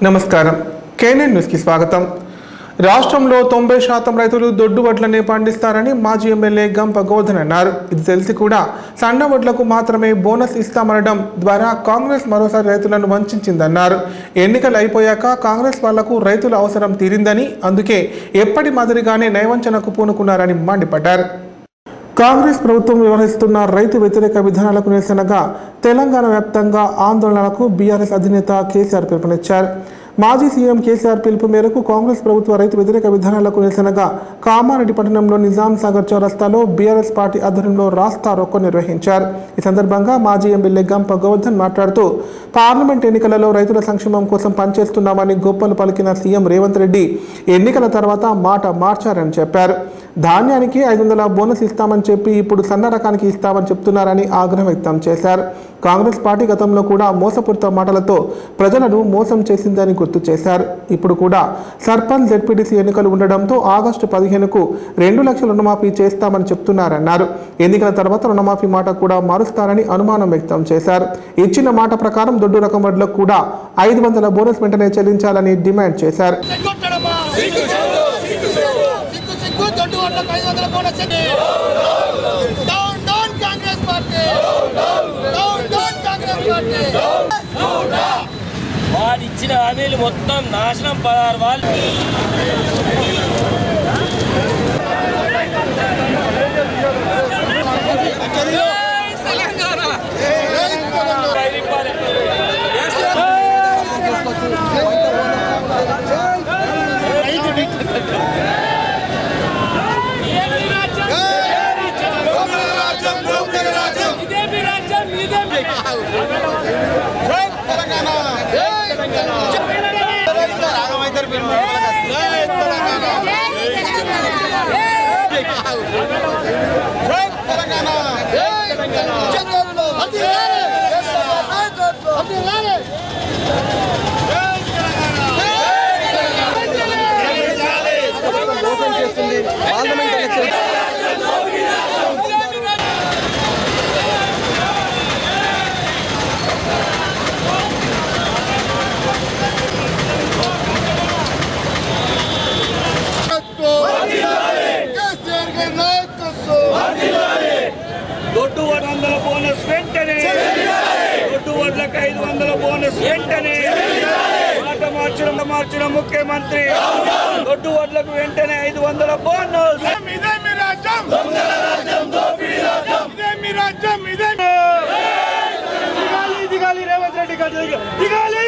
నమస్కారం KNN news కి స్వాగతం। రాష్ట్రంలో 90% రైతులు దొడ్డు వడ్లనే పండిస్తారని మాజీ ఎమ్మెల్యే గంప గోవర్ధన్ అన్నారు। ఇది తెలిసి కూడా సన్న వడ్లకు మాత్రమే బోనస్ ఇస్తామనడం ద్వారా కాంగ్రెస్ మరోసారి రైతులను వంచిందన్నారు। ఎన్నికలు అయిపోయాక కాంగ్రెస్ వాళ్లకు రైతుల అవసరం తీరిందని అందుకే ఎప్పటి మాదిరిగానే నయవంచనకు పూనుకున్నారని మండిపడ్డారు। కాంగ్రెస్ ప్రభుత్వం వ్యవహరిస్తున్న రైతు వ్యతిరేక విధానాలకు నిరసనగా తెలంగాణ వ్యాప్తంగా ఆందోళనలకు బీఆర్ఎస్ అధినేత కేసీఆర్ పిలుపునిచ్చారు। మాజీ సీఎం కేసీఆర్ పిలుపు మేరకు కాంగ్రెస్ ప్రభుత్వ రైతు వ్యతిరేక విధానాలకు నిరసనగా కామారెడ్డి పట్టణంలో నిజాం సాగర్ చౌరస్తాలో బీఆర్ఎస్ పార్టీ ఆధ్వర్యంలో రాస్తా రోకో నిర్వహించారు। ఈ సందర్భంగా మాజీ ఎమ్మెల్యే గంప గోవర్ధన్ మాట్లాడుతూ పార్లమెంట్ ఎన్నికలలో రైతుల సంక్షేమం కోసం పనిచేస్తున్నామని గొప్పలు పలికిన సీఎం రేవంత్ రెడ్డి ఎన్నికల తర్వాత మాట మార్చారని చెప్పారు। ధాన్యానికి 500 బోనస్ ఇస్తామని చెప్పి ఇప్పుడు సన్న రకానికి ఇస్తామని చెప్తున్నారని ఆగ్రహం వ్యక్తం చేశారు। కాంగ్రెస్ పార్టీ గతంలో కూడా మోసపూరిత మాటలతో ప్రజలను మోసం చేసిందని గుర్తు చేశారు। ఇప్పుడు కూడా సర్పంచ్ జెడ్పీటీసీ ఎన్నికలు ఉండడంతో ఆగస్టు 15కు 2 లక్షల రుణమాఫీ చేస్తామని చెప్తున్నారన్నారు। ఎన్నికల తర్వాత రుణమాఫీ మాట కూడా మారుస్తారని అనుమానం వ్యక్తం చేశారు। ఇచ్చిన మాట ప్రకారం దొడ్డు రకం వడ్లకు కూడా 500 బోనస్ వెంటనే చెల్లించాలని డిమాండ్ చేశారు। వాడు ఇచ్చిన హామీలు మొత్తం నాశనం పడారు వాళ్ళు। దొడ్డు 100 బోనస్ వెంటనే, దొడ్డు వడ్లకు 500 బోనస్ వెంటనే, మాట మార్చిన ముఖ్యమంత్రి దొడ్డు వడ్లకు వెంటనే 500 బోనస్। దిగాలి రేవంత్ రెడ్డి దిగాలి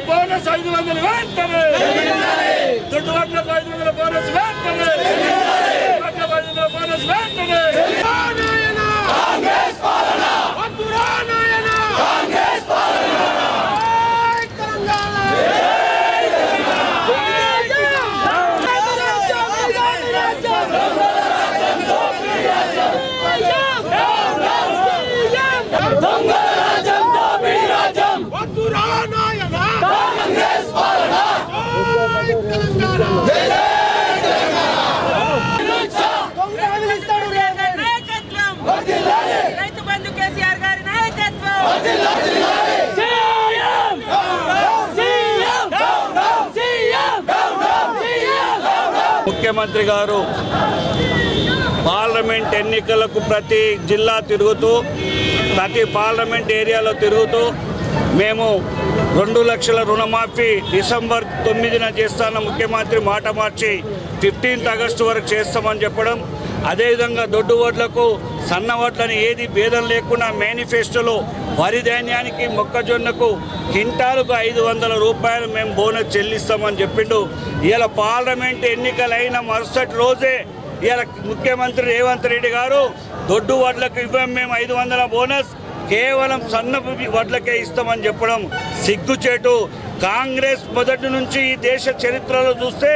బోనస్ 500 వెంటనే, దొడ్డు వడ్లకు 500 బోనస్ వెంటనే, బోనస్ వెంటనే। ముఖ్యమంత్రి గారు పార్లమెంట్ ఎన్నికలకు ప్రతి జిల్లా తిరుగుతూ ప్రతి పార్లమెంట్ ఏరియాలో తిరుగుతూ మేము 2 లక్షల రుణమాఫీ డిసెంబర్ 9న చేస్తాన ముఖ్యమంత్రి మాట మార్చి 15 ఆగస్టు వరకు చేస్తామని చెప్పడం, అదేవిధంగా దొడ్డు వడ్లకు సన్న వడ్లని ఏది భేదం లేకుండా మేనిఫెస్టోలో వరి ధాన్యానికి మొక్కజొన్నకు క్వింటాలకు 500 రూపాయలు మేము బోనస్ చెల్లిస్తామని చెప్పిండు। ఇలా పార్లమెంట్ ఎన్నికలైన మరుసటి రోజే ఇలా ముఖ్యమంత్రి రేవంత్ రెడ్డి గారు దొడ్డు వడ్లకు ఇవ్వం మేము 500 బోనస్, కేవలం సన్న వడ్లకే ఇస్తామని చెప్పడం సిగ్గుచేటు। కాంగ్రెస్ మొదటి నుంచి ఈ దేశ చరిత్రలో చూస్తే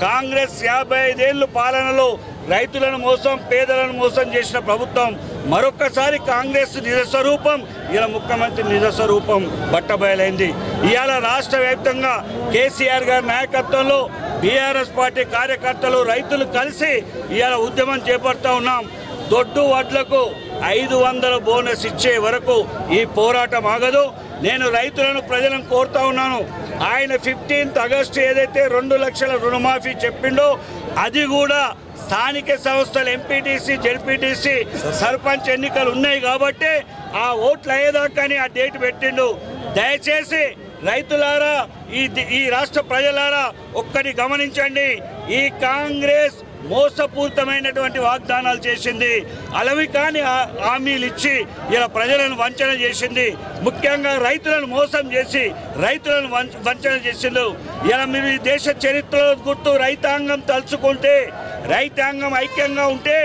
కాంగ్రెస్ 55 ఏళ్ళు పాలనలో రైతులను మోసం పేదలను మోసం చేసిన ప్రభుత్వం మరొకసారి కాంగ్రెస్ నిజస్వరూపం ఇలా ముఖ్యమంత్రి నిజస్వరూపం బట్టబయలైంది। ఇవాళ రాష్ట్ర వ్యాప్తంగా కేసీఆర్ గారి నాయకత్వంలో బీఆర్ఎస్ పార్టీ కార్యకర్తలు రైతులు కలిసి ఇవాళ ఉద్యమం చేపడతా ఉన్నాం। దొడ్డు వడ్లకు 500 బోనస్ ఇచ్చే వరకు ఈ పోరాటం ఆగదు. నేను రైతులను ప్రజలను కోరుతా ఉన్నాను, ఆయన 15 ఆగస్టు ఏదైతే 2 లక్షల రుణమాఫీ చెప్పిండో అది కూడా స్థానిక సంస్థలు ఎంపీటీసీ జెడ్పీటీసీ సర్పంచ్ ఎన్నికలు ఉన్నాయి కాబట్టి ఆ ఓట్లు అయ్యేదాకాని ఆ డేట్ పెట్టిండు. దయచేసి రైతులారా, ఈ రాష్ట్ర ప్రజలారా ఒక్కటి గమనించండి, ఈ కాంగ్రెస్ మోసపూరితమైనటువంటి వాగ్దానాలు చేసింది, అలవి కాని హామీలు ఇచ్చి ఇలా ప్రజలను వంచన చేసింది, ముఖ్యంగా రైతులను మోసం చేసి రైతులను వంచన చేసిండు. ఇలా మీరు ఈ దేశ చరిత్రలో గుర్తు రైతాంగం తలుచుకుంటే, రైతాంగం ఐక్యంగా ఉంటే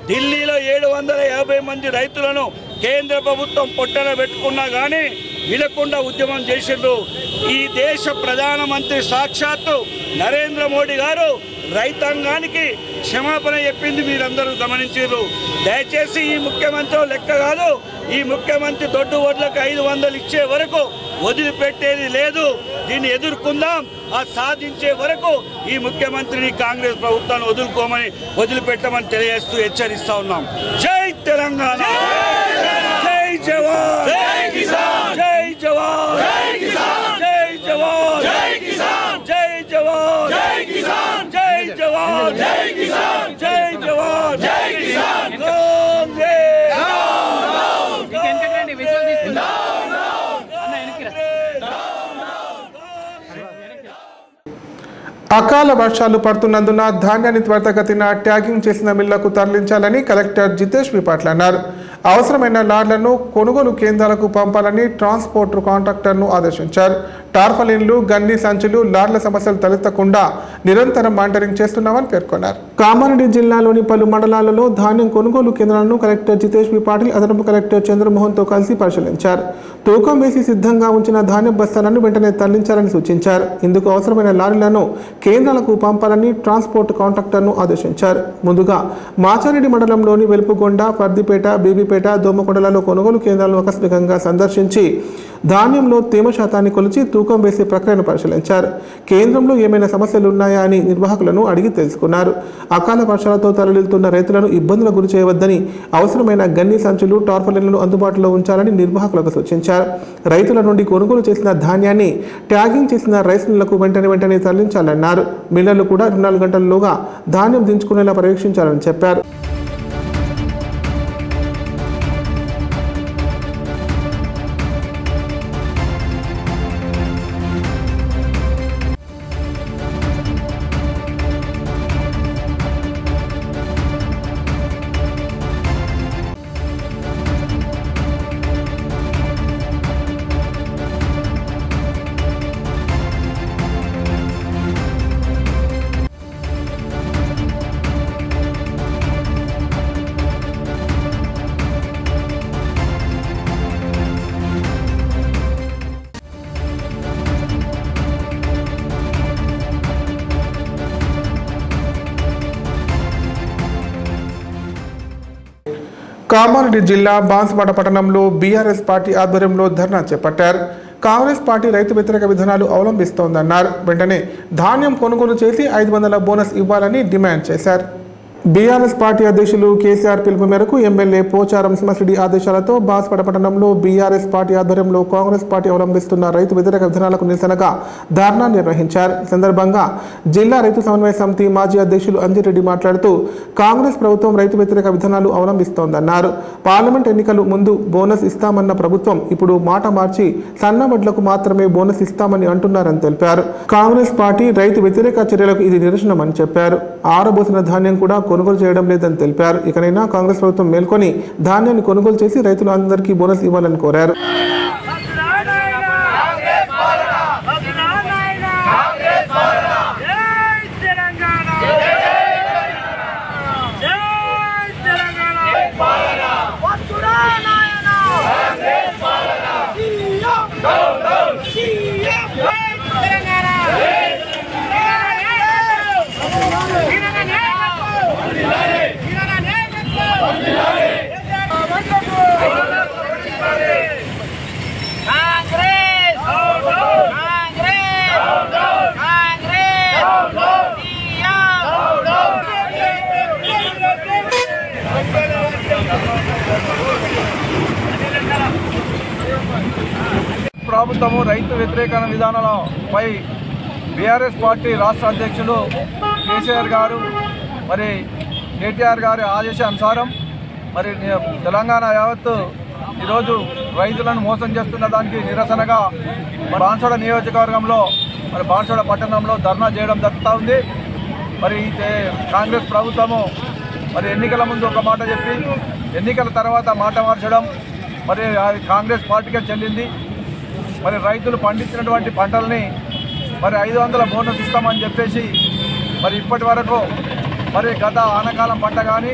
ఢిల్లీలో 750 మంది రైతులను కేంద్ర ప్రభుత్వం పొట్టన పెట్టుకున్నా కానీ వినకుండా ఉద్యమం చేసిండ్రు. ఈ దేశ ప్రధానమంత్రి సాక్షాత్తు నరేంద్ర మోడీ గారు రైతాంగానికి క్షమాపణ చెప్పింది మీరందరూ గమనించారు. దయచేసి ఈ ముఖ్యమంత్రి లెక్క కాదు, ఈ ముఖ్యమంత్రి దొడ్డు ఓట్లకు 500 ఇచ్చే వరకు వదిలిపెట్టేది లేదు. దీన్ని ఎదుర్కొందాం, ఆ సాధించే వరకు ఈ ముఖ్యమంత్రిని కాంగ్రెస్ ప్రభుత్వాన్ని వదిలిపెట్టమని తెలియజేస్తూ హెచ్చరిస్తా ఉన్నాం. జై తెలంగాణ, జై జవాన్, జై కిసాన్, జై జవాన్, జై కిసాన్, జై జవాన్, జై కిసాన్, జై జవాన్, జై కిసాన్, జై జవాన్, జై కిసాన్, జై జవాన్, జై కిసాన్. అకాల వర్షాలు పడుతున్నందున ధాన్యాన్ని త్వరితగతిన ట్యాగింగ్ చేసిన మిల్లకు తరలించాలని కలెక్టర్ జితేష్ వి పాటిల్ అన్నారు. అవసరమైన లాడ్లను కొనుగోలు కేంద్రాలకు పంపాలని ట్రాన్స్పోర్ట్ కాంట్రాక్టర్ను ఆదేశించారు. టార్పలిన్లు, గన్ని సంచులు, లాడ్ల సమస్యలు తలెత్తకుండా నిరంతరం మానిటరింగ్ చేస్తున్నామని పేర్కొన్నారు. కామారెడ్డి జిల్లాలోని పలు మండలాలలో ధాన్యం కొనుగోలు కేంద్రాలను కలెక్టర్ జితేష్ వి పాటిల్ అదనపు కలెక్టర్ చంద్రమోహన్తో కలిసి పరిశీలించారు. తూకం వేసి సిద్ధంగా ఉంచిన ధాన్యం బస్తాలను వెంటనే తరలించాలని సూచించారు. ఇందుకు అవసరమైన లారీలను కేంద్రాలకు పంపాలని ట్రాన్స్పోర్ట్ కాంట్రాక్టర్ను ఆదేశించారు. ముందుగా మాచారెడ్డి మండలంలోని వెలుపుగొండ, పర్దిపేట, బీబీపేట, దోమకొండలలో కొనుగోలు కేంద్రాలను ఆకస్మికంగా సందర్శించి ధాన్యంలో తేమ శాతాన్ని కొలిచి తూకం వేసే ప్రక్రియను పరిశీలించారు. కేంద్రంలో ఏమైనా సమస్యలు ఉన్నాయా అని నిర్వాహకులను అడిగి తెలుసుకున్నారు. అకాల వర్షాలతో తరలిస్తున్న రైతులను ఇబ్బందులకు గురి చేయవద్దని, అవసరమైన గన్ని సంచులు, టార్పలిన్లను అందుబాటులో ఉంచాలని నిర్వాహకులకు సూచించారు. రైతుల నుండి కొనుగోలు చేసిన ధాన్యాన్ని ట్యాగింగ్ చేసిన రైస్ మిల్లకు వెంటనే తరలించాలన్నారు. మిల్లర్లు కూడా 24 గంటల్లోగా ధాన్యం దించుకునేలా పర్యవేక్షించాలని చెప్పారు. కామారెడ్డి జిల్లా బాన్సువాడ పట్టణంలో బీఆర్ఎస్ పార్టీ ఆధ్వర్యంలో ధర్నా చేపట్టారు. కాంగ్రెస్ పార్టీ రైతు వ్యతిరేక విధానాలు అవలంబిస్తోందన్నారు. వెంటనే ధాన్యం కొనుగోలు చేసి 500 బోనస్ ఇవ్వాలని డిమాండ్ చేశారు. బీఆర్ఎస్ పార్టీ అధ్యక్షులు కేసీఆర్ పిలుపు మేరకు ఎమ్మెల్యే పోచారం సింహారెడ్డి ఆదేశాలతో బాన్సువాడ పట్టణంలో బీఆర్ఎస్ పార్టీ ఆధ్వర్యంలో కాంగ్రెస్ పార్టీ అవలంబిస్తున్న రైతు వ్యతిరేక విధానాలకు నిరసనగా ధర్నా నిర్వహించారు. ఈ సందర్భంగా జిల్లా రైతు సమన్వయ సమితి మాజీ అధ్యక్షులు అంజిరెడ్డి మాట్లాడుతూ కాంగ్రెస్ ప్రభుత్వం రైతు వ్యతిరేక విధానాలు అవలంబిస్తోందన్నారు. పార్లమెంట్ ఎన్నికలు ముందు బోనస్ ఇస్తామన్న ప్రభుత్వం ఇప్పుడు మాట మార్చి సన్నవడ్లకు మాత్రమే బోనస్ ఇస్తామని అంటున్నారని తెలిపారు. కాంగ్రెస్ పార్టీ రైతు వ్యతిరేక చర్యలకు ఇది నిరసనమని చెప్పారు. ఆరబోసిన ధాన్యం కూడా కొనుగోలు చేయడం లేదని తెలిపారు. ఇకనైనా కాంగ్రెస్ ప్రభుత్వం మేల్కొని ధాన్యాన్ని కొనుగోలు చేసి రైతులందరికీ బోనస్ ఇవ్వాలని కోరారు. Thank you. ప్రభుత్వము రైతు వ్యతిరేక విధానాలపై బీఆర్ఎస్ పార్టీ రాష్ట్ర అధ్యక్షులు కేసీఆర్ గారు మరి కేటీఆర్ గారి ఆదేశానుసారం మరి తెలంగాణ యావత్తు ఈరోజు రైతులను మోసం చేస్తున్న దానికి నిరసనగా బాన్సువాడ నియోజకవర్గంలో మరి బాన్సువాడ పట్టణంలో ధర్నా చేయడం జరుగుతూ ఉంది. మరి కాంగ్రెస్ ప్రభుత్వము మరి ఎన్నికల ముందు ఒక మాట చెప్పి ఎన్నికల తర్వాత మాట మార్చడం మరి కాంగ్రెస్ పార్టీకే చెల్లింది. మరి రైతులు పండించినటువంటి పంటల్ని మరి 500 బోనస్ ఇస్తామని చెప్పేసి మరి ఇప్పటి వరకు మరి గత ఆనకాలం పంట కానీ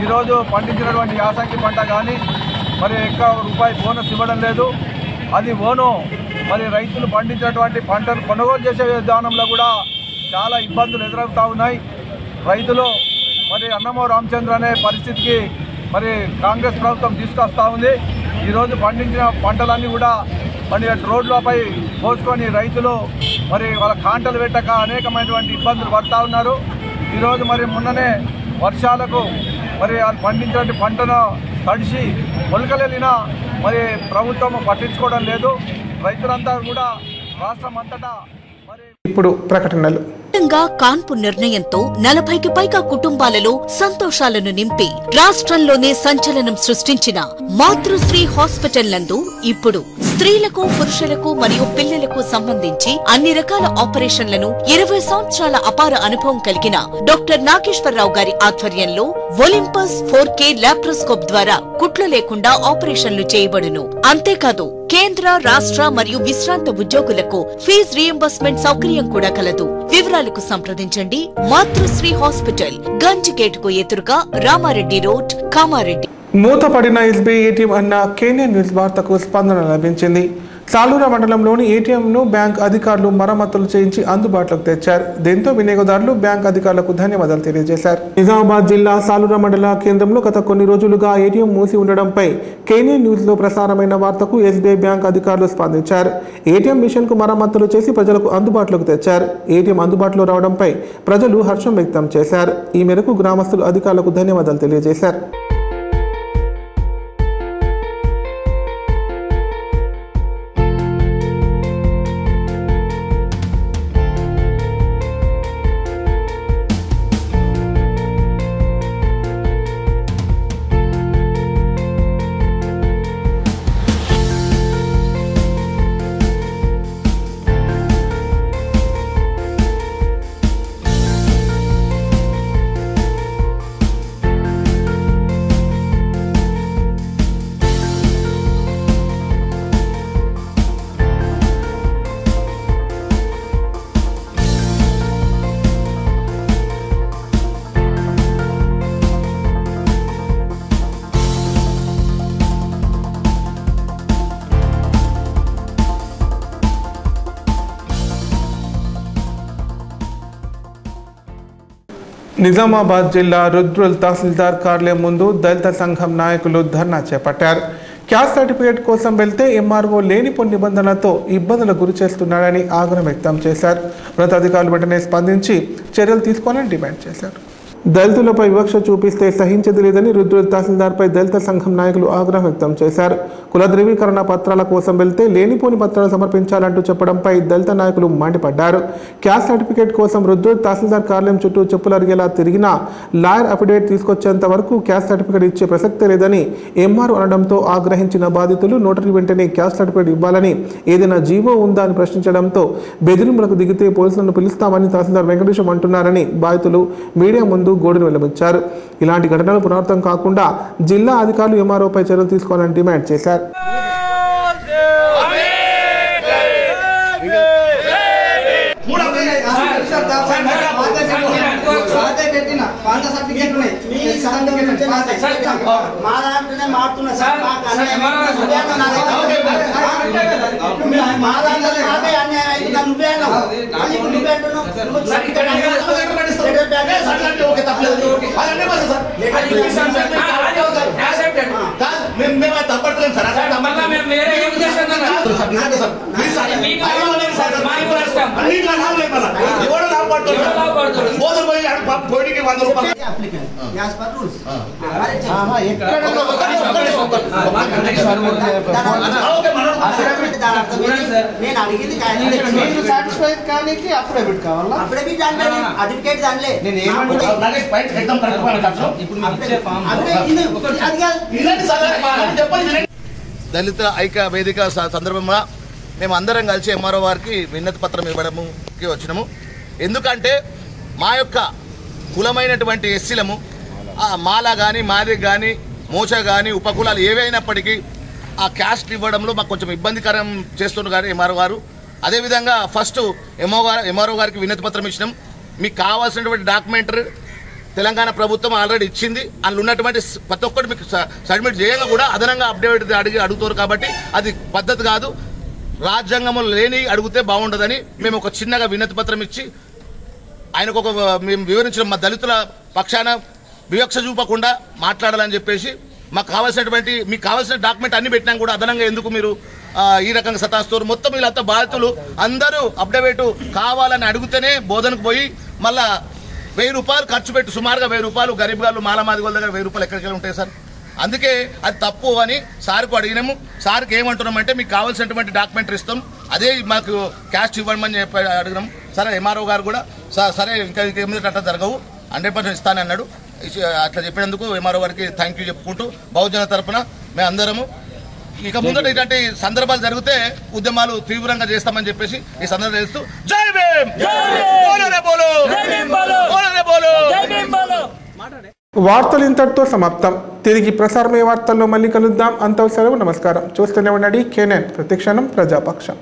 ఈరోజు పండించినటువంటి యాసంగి పంట కానీ మరి ₹1 బోనస్ ఇవ్వడం లేదు. అది ఓను మరి రైతులు పండించినటువంటి పంటను కొనుగోలు చేసే విధానంలో కూడా చాలా ఇబ్బందులు ఎదురవుతూ ఉన్నాయి. రైతులు మరి అన్నమో రామచంద్ర అనే పరిస్థితికి మరి కాంగ్రెస్ ప్రభుత్వం తీసుకొస్తూ ఉంది. ఈరోజు పండించిన పంటలన్నీ కూడా మరి రోడ్లపై పోసుకొని రైతులు మరి వాళ్ళ కాంటలు పెట్టక అనేకమైనటువంటి ఇబ్బందులు పడుతూ ఉన్నారు. ఈరోజు మరి మొన్ననే వర్షాలకు మరి వాళ్ళు పండించిన పంటను తడిసి మొలకలెళ్ళినా మరి ప్రభుత్వం పట్టించుకోవడం లేదు. రైతులంతా కూడా రాష్ట్రం అంతటా మరి ఇప్పుడు ప్రకటనలు. కాన్పు నిర్ణయంతో 40కి పైగా కుటుంబాలలో సంతోషాలను నింపి రాష్ట్రంలోనే సంచలనం సృష్టించిన మాతృశ్రీ హాస్పిటల్ నందు ఇప్పుడు స్త్రీలకు, పురుషులకు మరియు పిల్లలకు సంబంధించి అన్ని రకాల ఆపరేషన్లను 20 సంవత్సరాల అపార అనుభవం కలిగిన డాక్టర్ నాగేశ్వరరావు గారి ఆధ్వర్యంలో ఒలింపస్ 4K లాప్రోస్కోప్ ద్వారా కుట్లు లేకుండా ఆపరేషన్లు చేయబడును. అంతేకాదు కేంద్ర, రాష్ట్ర మరియు విశ్రాంత ఉద్యోగులకు ఫీజు రీయింబర్స్మెంట్ సౌకర్యం కూడా కలదు. వివరాలకు సంప్రదించండి. మాతృశ్రీ హాస్పిటల్, గంజ్ గేట్ కు ఎదురుగా, రామారెడ్డి రోడ్, కామారెడ్డి. మూతపడిన ఎస్బీఐ ఏటీఎం అన్న కేనియన్ న్యూస్ వార్తకు స్పందన లభించింది. సాలూరా మండలంలోని ఏటీఎంను బ్యాంక్ అధికారులు మరమ్మతులు చేయించి అందుబాటులోకి తెచ్చారు. దీంతో వినియోగదారులు బ్యాంక్ అధికారులకు ధన్యవాదాలు తెలియజేశారు. నిజామాబాద్ జిల్లా సాలూరా మండల కేంద్రంలో గత కొన్ని రోజులుగా ఏటీఎం మూసి ఉండడంపై కేనియన్ న్యూస్ లో ప్రసారమైన వార్తకు ఎస్బీఐ బ్యాంక్ అధికారులు స్పందించారు. ఏటీఎం మిషన్ కు మరమ్మతులు చేసి ప్రజలకు అందుబాటులోకి తెచ్చారు. ఏటీఎం అందుబాటులో రావడంపై ప్రజలు హర్షం వ్యక్తం చేశారు. ఈ మేరకు గ్రామస్తులు అధికారులకు ధన్యవాదాలు తెలియజేశారు. నిజామాబాద్ జిల్లా రుద్రుల్ తహసీల్దార్ కార్యాలయం ముందు దళిత సంఘం నాయకులు ధర్నా చేపట్టారు. క్యాస్ట్ సర్టిఫికేట్ కోసం వెళ్తే ఎంఆర్ఓ లేనిపోని నిబంధనలతో ఇబ్బందులకు గురి చేస్తున్నాడని ఆగ్రహం వ్యక్తం చేశారు. ఉన్నతాధికారులు వెంటనే స్పందించి చర్యలు తీసుకోవాలని డిమాండ్ చేశారు. దళితులపై వివక్ష చూపిస్తే సహించేది లేదని రుద్రుల్ తహసీల్దార్పై దళిత సంఘం నాయకులు ఆగ్రహం వ్యక్తం చేశారు. కుల ధృవీకరణ పత్రాల కోసం వెళ్తే లేనిపోని పత్రాలు సమర్పించాలంటూ చెప్పడంపై దళిత నాయకులు మండిపడ్డారు. క్యాస్ట్ సర్టిఫికేట్ కోసం రుద్రుల్ తహసీల్దార్ కార్యాలయం చుట్టూ చెప్పులరిగేలా తిరిగినా లాయర్ అఫిడేవిట్ తీసుకొచ్చేంత వరకు క్యాస్ట్ సర్టిఫికేట్ ఇచ్చే ప్రసక్తే లేదని ఎంఆర్ అనడంతో ఆగ్రహించిన బాధితులు నోటరీ వెంటనే క్యాస్ట్ సర్టిఫికేట్ ఇవ్వాలని, ఏదైనా జీవో ఉందా అని ప్రశ్నించడంతో బెదిరింపులకు దిగితే పోలీసులను పిలుస్తామని తహసీల్దార్ వెంకటేశం అంటున్నారని బాధితులు మీడియా ముందు గోడును వెల్లడించారు. ఇలాంటి ఘటనలు పునరావృతం కాకుండా జిల్లా అధికారులు ఎంఆర్ఓపై చర్యలు తీసుకోవాలని డిమాండ్ చేశారు. యాస్ పర్ రూల్స్ నేను అడిగింది సాటిస్ఫైడ్ కానీ అఫిడవిట్ కావాలా? అఫిడవిట్ అంటే అడ్వకేట్ దానిలే దళిత ఐక్య వేదిక సందర్భంగా మేము అందరం కలిసి ఎంఆర్ఓ వారికి విన్నతి పత్రం ఇవ్వడానికి వచ్చినాము. ఎందుకంటే మా యొక్క కులమైనటువంటి ఎస్సీలము మాల కానీ మాది కానీ మోచ కానీ ఉపకులాలు ఏవైనప్పటికీ ఆ క్యాస్ట్ ఇవ్వడంలో మాకు కొంచెం ఇబ్బందికరం చేస్తున్నారు కానీ ఎంఆర్ఓ గారు. అదేవిధంగా ఫస్ట్ ఎంఆర్ఓ గారికి విన్నతి పత్రం ఇచ్చినాం. మీకు కావాల్సినటువంటి డాక్యుమెంటరీ తెలంగాణ ప్రభుత్వం ఆల్రెడీ ఇచ్చింది. అందులో ఉన్నటువంటి ప్రతి ఒక్కటి మీకు సబ్మిట్ చేయాలి కూడా అదనంగా అప్డేట్ అడుగుతారు కాబట్టి అది పద్ధతి కాదు. రాజ్యాంగంలో లేని అడిగితే బాగుండదని మేము ఒక చిన్నగా వినతి పత్రం ఇచ్చి ఆయనకు ఒక మేము వివరించిన మా దళితుల పక్షాన వివక్ష చూపకుండా మాట్లాడాలని చెప్పేసి మీకు కావాల్సిన డాక్యుమెంట్ అన్ని పెట్టినా కూడా అదనంగా ఎందుకు మీరు ఈ రకంగా సతాస్తారు? మొత్తం వీళ్ళంతా బాధితులు అందరూ అప్డేట్ కావాలని అడిగితేనే బోధనకు పోయి మళ్ళా 1000 రూపాయలు ఖర్చు పెట్టి సుమారుగా 1000 రూపాయలు గరీబ్ గారు మాలమాది వాళ్ళ దగ్గర 1000 రూపాయలు ఎక్కడికి ఉంటాయి సార్. అందుకే అది తప్పు అని సార్కు అడిగినాము. సార్కి ఏమంటున్నామంటే మీకు కావాల్సినటువంటి డాక్యుమెంటరీ ఇస్తాం, అదే మాకు క్యాస్ట్ ఇవ్వమని చెప్పి అడిగినాం. సరే ఎంఆర్ఓ గారు కూడా సరే ఇంకా ఏమిటి అట్లా జరగవు 100% ఇస్తానని అన్నాడు. అట్లా చెప్పినందుకు ఎంఆర్ఓ గారికి థ్యాంక్ యూ చెప్పుకుంటూ బహుజన తరఫున మేము అందరము ఇక ముందట ఇలాంటి సందర్భాలు జరిగితే ఉద్యమాలు తీవ్రంగా చేస్తామని చెప్పేసి ఈ సందర్భం చేస్తూ జై భీమ్. వార్తలు ఇంతటితో సమాప్తం. తిరిగి ప్రసారమయ్యే వార్తల్లో మళ్ళీ కలుద్దాం. అంత సెలవు. నమస్కారం. చూస్తూనే ఉండండి KNN ప్రతిక్షణం ప్రజాపక్షం.